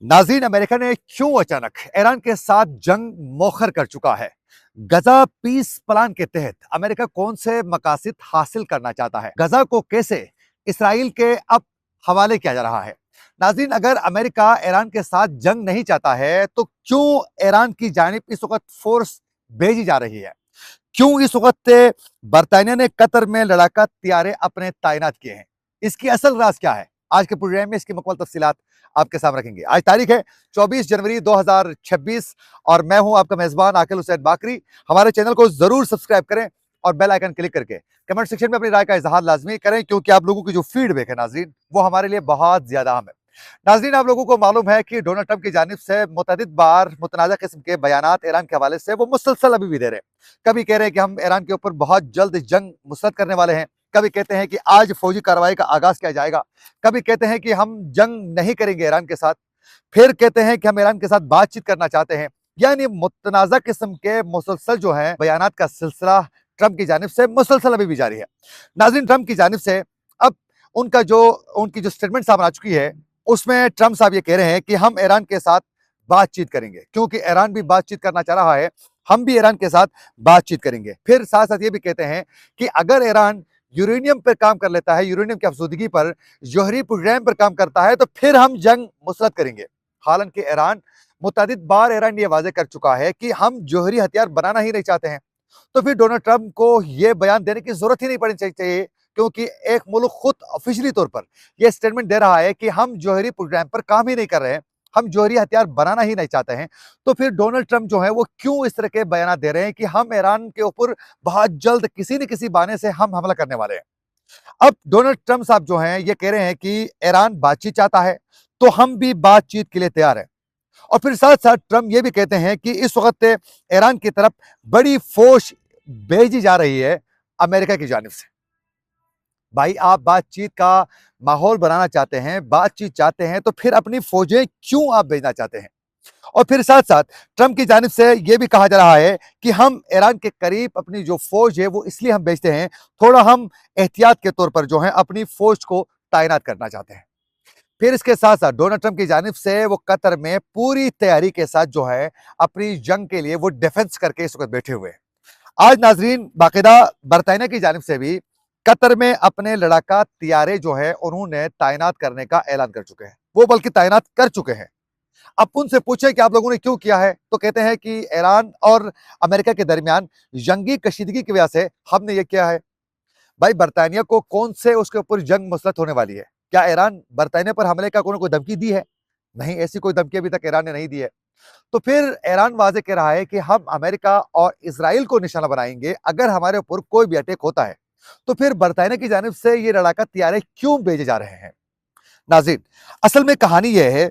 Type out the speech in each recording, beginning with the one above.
नाज़रीन, अमेरिका ने क्यों अचानक ईरान के साथ जंग मौखर कर चुका है? गजा पीस प्लान के तहत अमेरिका कौन से मकासद हासिल करना चाहता है? गजा को कैसे इसराइल के अब हवाले किया जा रहा है? नाज़रीन, अगर अमेरिका ईरान के साथ जंग नहीं चाहता है तो क्यों ईरान की जानिब इस वक्त फोर्स भेजी जा रही है? क्यों इस वक्त बरतानिया ने कतर में लड़ाका तैयारे अपने तैनात किए हैं? इसकी असल राज क्या है? आज के प्रोग्राम में इसकी मुकम्मल तफसीलात आपके सामने रखेंगे। आज तारीख है 24 जनवरी 2026 और मैं हूं आपका मेजबान आकिल हुसैन बाकरी। हमारे चैनल को जरूर सब्सक्राइब करें और बेल आइकन क्लिक करके कमेंट सेक्शन में अपनी राय का इजहार लाजमी करें, क्योंकि आप लोगों की जो फीडबैक है नाजरीन, वो हमारे लिए बहुत ज्यादा अहम है। नाजरीन, आप लोगों को मालूम है कि डोनाल्ड ट्रंप की जानिब से मुतअद्दिद बार मुतनाज़ा किस्म के बयानात ईरान के हवाले से वो मुसलसल अभी भी दे रहे हैं। कभी कह रहे हैं कि हम ईरान के ऊपर बहुत जल्द जंग मुस्तरद करने वाले हैं, कभी कहते हैं कि आज फौजी कार्रवाई का आगाज किया जाएगा, कभी कहते हैं कि हम जंग नहीं करेंगे ईरान के साथ, फिर कहते हैं कि हम ईरान के साथ बातचीत करना चाहते हैं। यानी मुतनाज़ा किस्म के मुसलसल जो है बयानात का सिलसिला ट्रंप की जानिब से मुसलसल अभी भी जारी है। नाज़रीन, ट्रंप की जानिब से अब उनकी जो स्टेटमेंट सामने आ चुकी है, उसमें ट्रंप साहब ये कह रहे हैं कि हम ईरान के साथ बातचीत करेंगे, क्योंकि ईरान भी बातचीत करना चाह रहा है, हम भी ईरान के साथ बातचीत करेंगे। फिर साथ साथ ये भी कहते हैं कि अगर ईरान यूरेनियम पर काम कर लेता है, यूरेनियम की अफसुदगी पर, जौहरी प्रोग्राम पर काम करता है, तो फिर हम जंग मुसलत करेंगे। हालांकि ईरान मुतअद्दिद बार ईरान ये वाजे कर चुका है कि हम जौहरी हथियार बनाना ही नहीं चाहते हैं। तो फिर डोनाल्ड ट्रंप को यह बयान देने की जरूरत ही नहीं पड़नी चाहिए, क्योंकि एक मुल्क खुद ऑफिशियली तौर पर यह स्टेटमेंट दे रहा है कि हम जौहरी प्रोग्राम पर काम ही नहीं कर रहे हैं, हम जौहरी हथियार बनाना ही नहीं चाहते हैं। तो फिर डोनाल्ड ट्रंप जो है वो क्यों इस तरह के बयान दे रहे हैं कि हम ईरान के ऊपर बहुत जल्द किसी न किसी बहाने से हम हमला करने वाले हैं? अब डोनाल्ड ट्रंप साहब जो हैं ये कह रहे हैं कि ईरान बातचीत चाहता है, तो हम भी बातचीत के लिए तैयार हैं। और फिर साथ साथ ट्रंप ये भी कहते हैं कि इस वक्त ईरान की तरफ बड़ी फोर्स भेजी जा रही है अमेरिका की जानिब से। भाई, आप बातचीत का माहौल बनाना चाहते हैं, बातचीत चाहते हैं, तो फिर अपनी फौजें क्यों आप भेजना चाहते हैं? और फिर साथ साथ ट्रंप की जानिब से यह भी कहा जा रहा है कि हम ईरान के करीब अपनी जो फौज है वो इसलिए हम भेजते हैं, थोड़ा हम एहतियात के तौर पर जो है अपनी फौज को तैनात करना चाहते हैं। फिर इसके साथ साथ डोनाल्ड ट्रंप की जानिब से वो कतर में पूरी तैयारी के साथ जो है अपनी जंग के लिए वो डिफेंस करके इस वक्त बैठे हुए हैं। आज नाजरीन, बाकायदा बरतानिया की जानिब से भी कतर में अपने लड़ाका तैयारे जो है उन्होंने तैनात करने का ऐलान कर चुके हैं, वो बल्कि तैनात कर चुके हैं। अब उनसे पूछे कि आप लोगों ने क्यों किया है, तो कहते हैं कि ईरान और अमेरिका के दरमियान जंगी कशीदगी की वजह से हमने ये किया है। भाई, बरतानिया को कौन से उसके ऊपर जंग मुसलत होने वाली है? क्या ईरान बरतानिया पर हमले का कोई धमकी दी है? नहीं, ऐसी कोई धमकी अभी तक ईरान ने नहीं दी है। तो फिर ईरान वाजे कह रहा है कि हम अमेरिका और इसराइल को निशाना बनाएंगे अगर हमारे ऊपर कोई भी अटैक होता है। तो फिर बरतानिया की जानिब से ये लड़ाका तैयारे क्यों भेजे जा रहे हैं? नाज़रीन, असल में कहानी यह है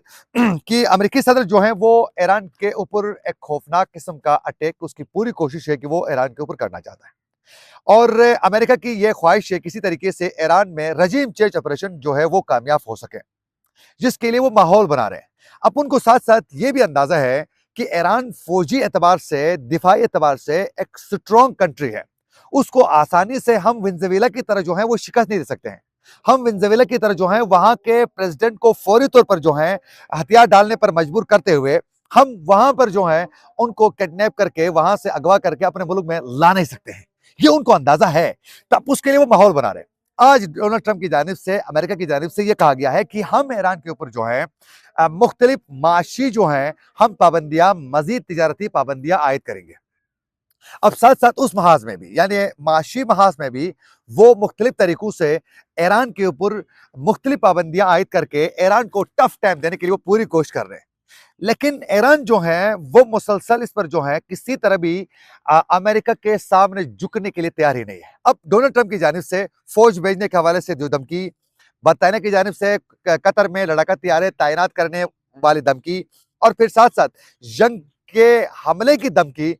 कि अमेरिकी सदर जो हैं वो ईरान के ऊपर एक खौफनाक किस्म का अटैक, उसकी पूरी कोशिश है कि वो ईरान के ऊपर करना चाहता है। और अमेरिका की यह ख्वाहिश है किसी तरीके से ईरान में रजीम चेंज ऑपरेशन जो है वो कामयाब हो सके, जिसके लिए वो माहौल बना रहे हैं। अब उनको साथ साथ ये भी अंदाजा है कि ईरान फौजी एतबार से, दिफाई एतबार से एक स्ट्रॉन्ग कंट्री है, उसको आसानी से हम वेनेजुएला की तरह जो है वो शिकस्त नहीं दे सकते हैं। हम वेनेजुएला की तरह जो है वहां के प्रेसिडेंट को फौरी तौर पर जो है हथियार डालने पर मजबूर करते हुए हम वहां पर जो है उनको किडनैप करके वहां से अगवा करके अपने मुल्क में ला नहीं सकते हैं। ये उनको अंदाजा है, तब उसके लिए वो माहौल बना रहे हैं। आज डोनाल्ड ट्रंप की जानिब से, अमेरिका की जानिब से यह कहा गया है कि हम ईरान के ऊपर जो है मुख्तलिफ माशी जो है हम पाबंदियां, मजीद तिजारती पाबंदियां आयद करेंगे। अब साथ साथ उस महाज में भी, यानी माशी महाज में भी, वो मुख्तलिफ तरीकों से ईरान के ऊपर मुख्तलिफ पाबंदियां आयद करके ईरान को टफ टाइम देने के लिए वो पूरी कोशिश कर रहे हैं। लेकिन ईरान जो है वो मुसलसल इस पर जो है किसी तरह भी अमेरिका के सामने झुकने के लिए तैयार ही नहीं है। अब डोनाल्ड ट्रंप की जानिब से फौज भेजने के हवाले से जो धमकी, बरतानिया की जानिब से कतर में लड़ाका तैयारे तैनात करने वाली धमकी, और फिर साथ साथ जंग के हमले की धमकी,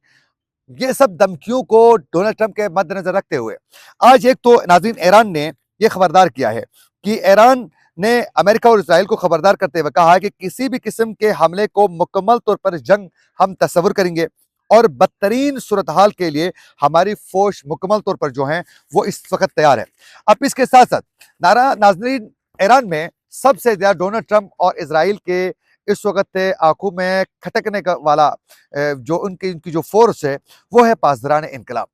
ये सब धमकियों को डोनाल्ड ट्रंप के मद्देनजर रखते हुए आज एक तो नाज़रीन ईरान ने यह खबरदार किया है कि ईरान ने अमेरिका और इसराइल को खबरदार करते हुए कहा है कि किसी भी किस्म के हमले को मुकम्मल तौर पर जंग हम तस्वुर करेंगे और बदतरीन सूरत हाल के लिए हमारी फौज मुकम्मल तौर पर जो है वो इस वक्त तैयार है। अब इसके साथ साथ नाज़रीन, ईरान में सबसे ज्यादा डोनाल्ड ट्रंप और इसराइल के इस वक्त आंखों में खटकने का वाला जो उनकी उनकी जो फोर्स है वो है पासदारान इनकलाब।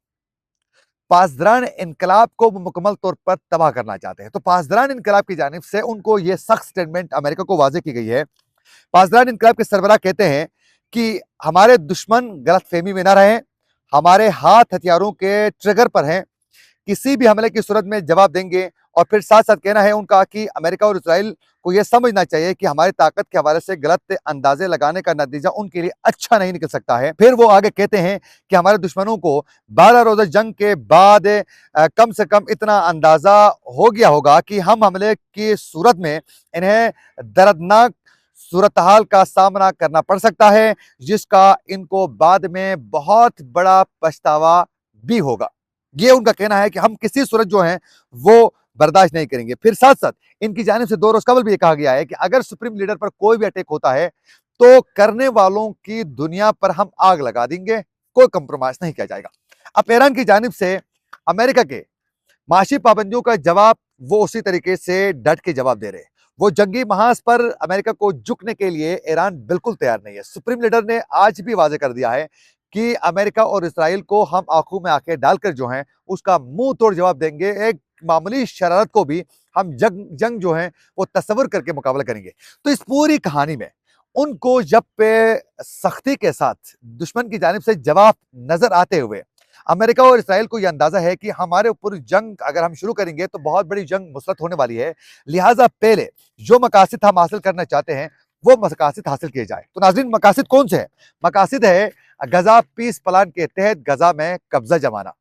पासदारान इनकलाब को वो मुकम्मल तौर पर तबाह करना चाहते हैं। तो पासदारान इनकलाब की जानिब से उनको ये सख्त स्टेटमेंट अमेरिका को वाजे की गई है। पासदारान इनकलाब के सरबराह कहते हैं कि हमारे दुश्मन गलतफहमी में ना रहें, हमारे हाथ हथियारों के ट्रिगर पर हैं, किसी भी हमले की सूरत में जवाब देंगे। और फिर साथ साथ कहना है उनका कि अमेरिका और इसराइल को यह समझना चाहिए कि हमारी ताकत के हवाले से गलत अंदाजे लगाने का नतीजा उनके लिए अच्छा नहीं निकल सकता है। फिर वो आगे कहते हैं कि हमारे दुश्मनों को 12 रोजा जंग के बाद कम से कम इतना अंदाजा हो गया होगा कि हम हमले की सूरत में इन्हें दर्दनाक सूरत हाल का सामना करना पड़ सकता है, जिसका इनको बाद में बहुत बड़ा पछतावा भी होगा। ये उनका कहना है कि हम किसी सूरत जो है वो बर्दाश्त नहीं करेंगे। फिर साथ साथ इनकी जानिब से 2 रोज कबल भी ये कहा गया है कि अगर सुप्रीम लीडर पर कोई भी अटैक होता है तो करने वालों की दुनिया पर हम आग लगा देंगे, कोई कंप्रोमाइज नहीं किया जाएगा। अब ईरान की जानिब से अमेरिका के माशी पाबंदियों का जवाब वो उसी तरीके से डट के जवाब दे रहे हैं। वो जंगी महाज पर अमेरिका को झुकने के लिए ईरान बिल्कुल तैयार नहीं है। सुप्रीम लीडर ने आज भी वाजे कर दिया है कि अमेरिका और इसराइल को हम आंखों में आंखें डालकर जो है उसका मुंह तोड़ जवाब देंगे। एक मामूली शरारत को भी हम जंग जो है वो तस्वर करके मुकाबला करेंगे। तो इस पूरी कहानी में उनको जब पे सख्ती के साथ दुश्मन की जानिब से जवाब नजर आते हुए अमेरिका और इसराइल को यह अंदाजा है कि हमारे ऊपर जंग अगर हम शुरू करेंगे तो बहुत बड़ी जंग मुसलत होने वाली है, लिहाजा पहले जो मकासद हम हासिल करना चाहते हैं वो मकासद हासिल किए जाए। तो नाज़रीन, मकासद कौन से हैं? मकासद है गजा पीस प्लान के तहत गजा में कब्जा जमाना।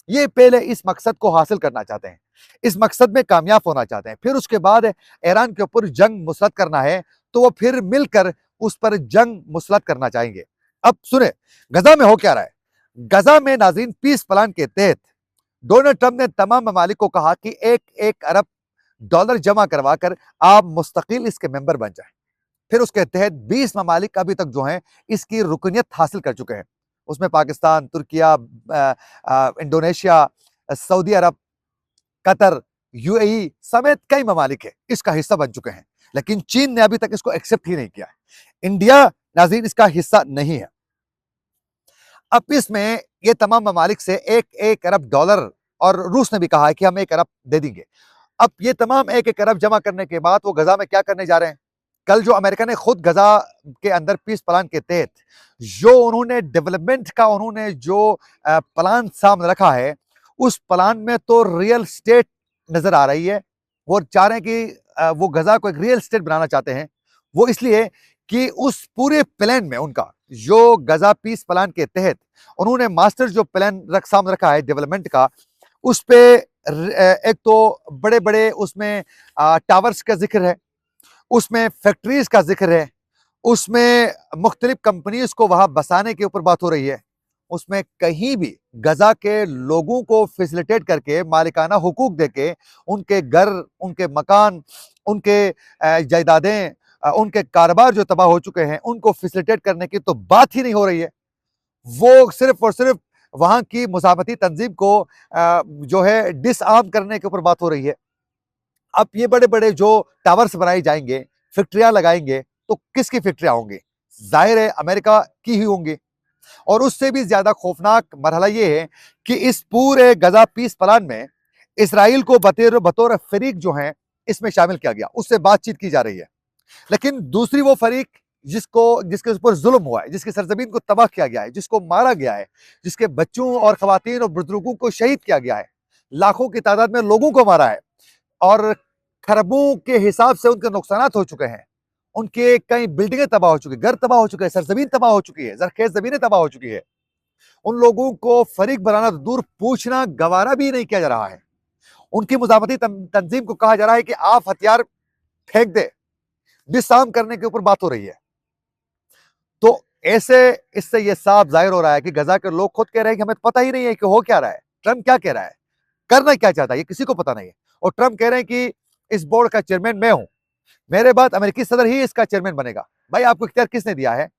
ये पहले इस मकसद को हासिल करना चाहते हैं, इस मकसद में कामयाब होना चाहते हैं। फिर उसके बाद ईरान के ऊपर जंग मुसलत करना है तो वो फिर मिलकर उस पर जंग मुसलत करना चाहेंगे। अब सुने गजा में हो क्या रहा है। गजा में नाज़रीन पीस प्लान के तहत डोनाल्ड ट्रंप ने तमाम ममालिक को कहा कि 1-1 अरब डॉलर जमा करवा कर आप मुस्तकिल इसके मेंबर बन जाए। फिर उसके तहत 20 ममालिक अभी तक जो हैं इसकी रुकनियत हासिल कर चुके हैं। उसमें पाकिस्तान, तुर्किया, इंडोनेशिया, सऊदी अरब, कतर, यूएई समेत कई ममालिक है इसका हिस्सा बन चुके हैं। लेकिन चीन ने अभी तक इसको एक्सेप्ट ही नहीं किया है। इंडिया नाज़रीन इसका हिस्सा नहीं है। अब इसमें ये तमाम ममालिक से 1-1 अरब डॉलर, और रूस ने भी कहा है कि हम 1 अरब दे देंगे। अब ये तमाम 1-1 अरब जमा करने के बाद वो गजा में क्या करने जा रहे हैं? कल जो अमेरिका ने खुद गजा के अंदर पीस प्लान के तहत जो उन्होंने डेवलपमेंट का उन्होंने जो प्लान सामने रखा है, उस प्लान में तो रियल स्टेट नजर आ रही है। वो चाह रहे हैं कि वो गजा को एक रियल स्टेट बनाना चाहते हैं। वो इसलिए कि उस पूरे प्लान में उनका जो गजा पीस प्लान के तहत उन्होंने मास्टर जो प्लान सामने रखा है डेवलपमेंट का, उस पे एक तो बड़े बड़े उसमें टावर्स का जिक्र है, उसमें फैक्ट्रीज का जिक्र है, उसमें मुख्तलिफ कंपनीज को वहां बसाने के ऊपर बात हो रही है। उसमें कहीं भी गजा के लोगों को फैसिलिटेट करके मालिकाना हुकूक देके उनके घर, उनके मकान, उनके जायदादें, उनके कारोबार जो तबाह हो चुके हैं उनको फैसिलिटेट करने की तो बात ही नहीं हो रही है। वो सिर्फ और सिर्फ वहां की मुसाफती तंजीम को जो है डिसआर्म करने के ऊपर बात हो रही है। अब ये बड़े बड़े जो टावर्स बनाए जाएंगे, फैक्ट्रियां लगाएंगे, तो किसकी फैक्ट्रियां होंगी? जाहिर है अमेरिका की ही होंगी। और उससे भी ज्यादा खौफनाक मरहला ये है कि इस पूरे गजा पीस प्लान में इसराइल को बतौर फरीक जो है इसमें शामिल किया गया, उससे बातचीत की जा रही है। लेकिन दूसरी वो फरीक जिसके ऊपर जुल्म हुआ है, जिसकी सरजमीन को तबाह किया गया है, जिसको मारा गया है, जिसके बच्चों और खवातीन और बुजुर्गों को शहीद किया गया है, लाखों की तादाद में लोगों को मारा है और खरबों के हिसाब से उनके नुकसान हो चुके हैं। उनके कई बिल्डिंगें तबाह हो चुकी, घर तबाह हो चुके हैं, सरजमीन तबाह हो चुकी है, जरखेज जमीनें तबाह हो चुकी है। उन लोगों को फरीक बनाना तो दूर, पूछना गवारा भी नहीं किया जा रहा है। उनकी मुजाफती तंजीम को कहा जा रहा है कि आप हथियार फेंक दे, डिसआर्म करने के ऊपर बात हो रही है। तो ऐसे इससे यह साफ जाहिर हो रहा है कि गजा के लोग खुद कह रहे हैं कि हमें पता ही नहीं है कि हो क्या रहा है, ट्रंप क्या कह रहा है, करना क्या चाहता है, ये किसी को पता नहीं है। और ट्रंप कह रहे हैं कि इस बोर्ड का चेयरमैन मैं हूं, मेरे बाद अमेरिकी सदर ही इसका चेयरमैन बनेगा। भाई आपको इख्तियार किसने दिया है?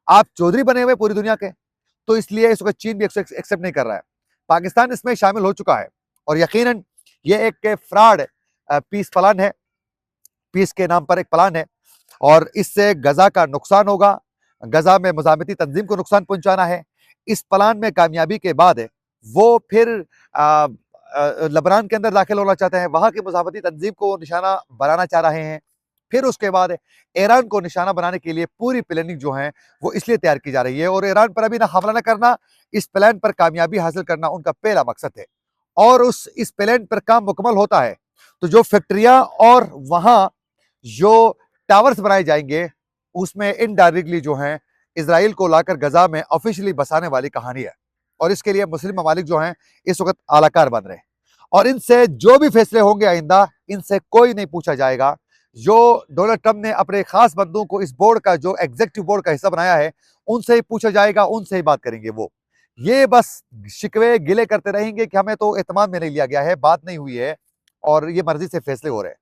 आप चौधरी बने हुए पूरी दुनिया के, तो इसलिए इसको चीन भी एक्सेप्ट नहीं कर रहा है। पाकिस्तान इसमें शामिल हो चुका है और यकीनन ये एक फ्रॉड पीस प्लान है, पीस के नाम पर एक प्लान है। और इससे गजा का नुकसान होगा। गजा में मुजाहिमती तंजीम को नुकसान पहुंचाना है। इस प्लान में कामयाबी के बाद वो फिर लबनान के अंदर दाखिल होना चाहते हैं, वहां की मुजाहिमती तंजीम को निशाना बनाना चाह रहे हैं। फिर उसके बाद ईरान को निशाना बनाने के लिए पूरी प्लानिंग जो है वो इसलिए तैयार की जा रही है, और ईरान पर अभी ना हमला न करना, इस प्लान पर कामयाबी हासिल करना उनका पहला मकसद है। और इस प्लान पर काम मुकम्मल होता है तो जो फैक्ट्रियां और वहां जो टावर्स बनाए जाएंगे उसमें इनडायरेक्टली जो है इसराइल को लाकर गजा में ऑफिशियली बसाने वाली कहानी है। और इसके लिए मुस्लिम ममालिक जो हैं इस वक्त आलाकार बन रहे हैं, और इनसे जो भी फैसले होंगे आइंदा, इनसे कोई नहीं पूछा जाएगा। जो डोनाल्ड ट्रंप ने अपने खास बंदों को इस बोर्ड का, जो एग्जीक्यूटिव बोर्ड का हिस्सा बनाया है, उनसे ही पूछा जाएगा, उनसे ही बात करेंगे वो। ये बस शिकवे गिले करते रहेंगे कि हमें तो एतमाद में नहीं लिया गया है, बात नहीं हुई है और ये मर्जी से फैसले हो रहे हैं।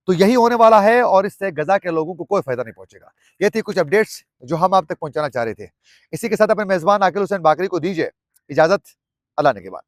तो यही होने वाला है और इससे गजा के लोगों को कोई फायदा नहीं पहुंचेगा। ये थी कुछ अपडेट्स जो हम आप तक पहुंचाना चाह रहे थे। इसी के साथ अपने मेजबान आकिल हुसैन बाकरी को दीजिए इजाजत। अल्लाह ने के बाद।